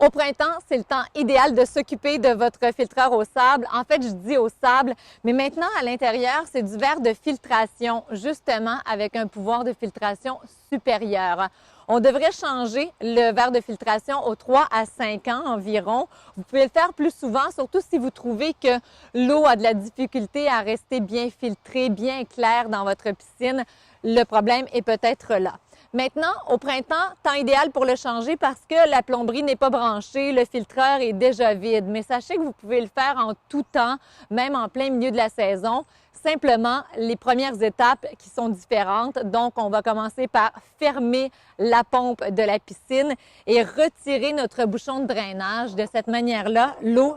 Au printemps, c'est le temps idéal de s'occuper de votre filtreur au sable. En fait, je dis au sable, mais maintenant, à l'intérieur, c'est du verre de filtration, justement avec un pouvoir de filtration supérieur. On devrait changer le verre de filtration aux 3 à 5 ans environ. Vous pouvez le faire plus souvent, surtout si vous trouvez que l'eau a de la difficulté à rester bien filtrée, bien claire dans votre piscine. Le problème est peut-être là. Maintenant, au printemps, temps idéal pour le changer parce que la plomberie n'est pas branchée, le filtreur est déjà vide. Mais sachez que vous pouvez le faire en tout temps, même en plein milieu de la saison. Simplement, les premières étapes qui sont différentes. Donc, on va commencer par fermer la pompe de la piscine et retirer notre bouchon de drainage. De cette manière-là, l'eau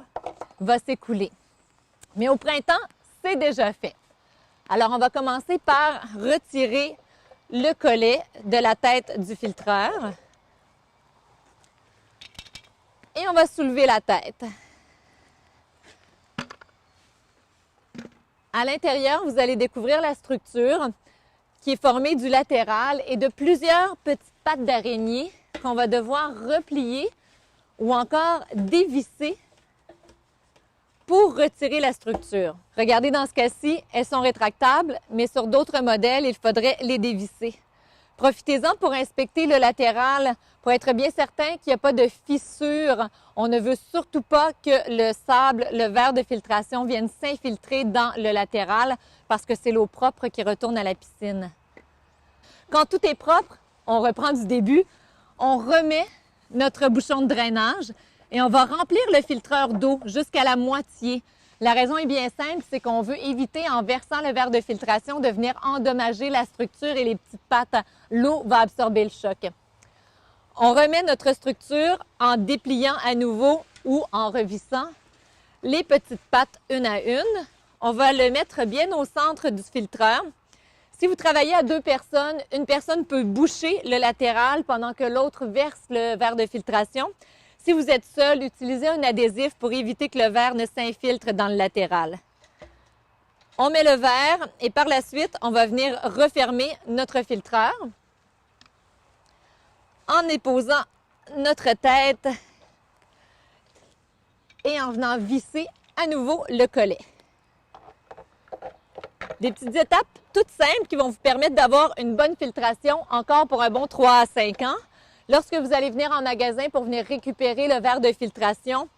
va s'écouler. Mais au printemps, c'est déjà fait. Alors, on va commencer par retirer le collet de la tête du filtreur et on va soulever la tête. À l'intérieur, vous allez découvrir la structure qui est formée du latéral et de plusieurs petites pattes d'araignée qu'on va devoir replier ou encore dévisser pour retirer la structure. Regardez, dans ce cas-ci, elles sont rétractables, mais sur d'autres modèles, il faudrait les dévisser. Profitez-en pour inspecter le latéral pour être bien certain qu'il n'y a pas de fissure. On ne veut surtout pas que le sable, le verre de filtration vienne s'infiltrer dans le latéral parce que c'est l'eau propre qui retourne à la piscine. Quand tout est propre, on reprend du début, on remet notre bouchon de drainage et on va remplir le filtreur d'eau jusqu'à la moitié. La raison est bien simple, c'est qu'on veut éviter, en versant le verre de filtration, de venir endommager la structure et les petites pattes. L'eau va absorber le choc. On remet notre structure en dépliant à nouveau ou en revissant les petites pattes une à une. On va le mettre bien au centre du filtreur. Si vous travaillez à 2 personnes, une personne peut boucher le latéral pendant que l'autre verse le verre de filtration. Si vous êtes seul, utilisez un adhésif pour éviter que le verre ne s'infiltre dans le latéral. On met le verre et par la suite, on va venir refermer notre filtreur en déposant notre tête et en venant visser à nouveau le collet. Des petites étapes toutes simples qui vont vous permettre d'avoir une bonne filtration encore pour un bon 3 à 5 ans. Lorsque vous allez venir en magasin pour venir récupérer le verre de filtration,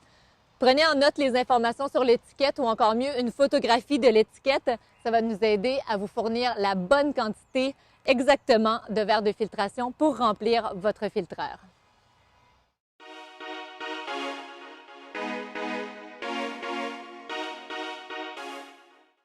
prenez en note les informations sur l'étiquette ou encore mieux une photographie de l'étiquette. Ça va nous aider à vous fournir la bonne quantité exactement de verre de filtration pour remplir votre filtreur.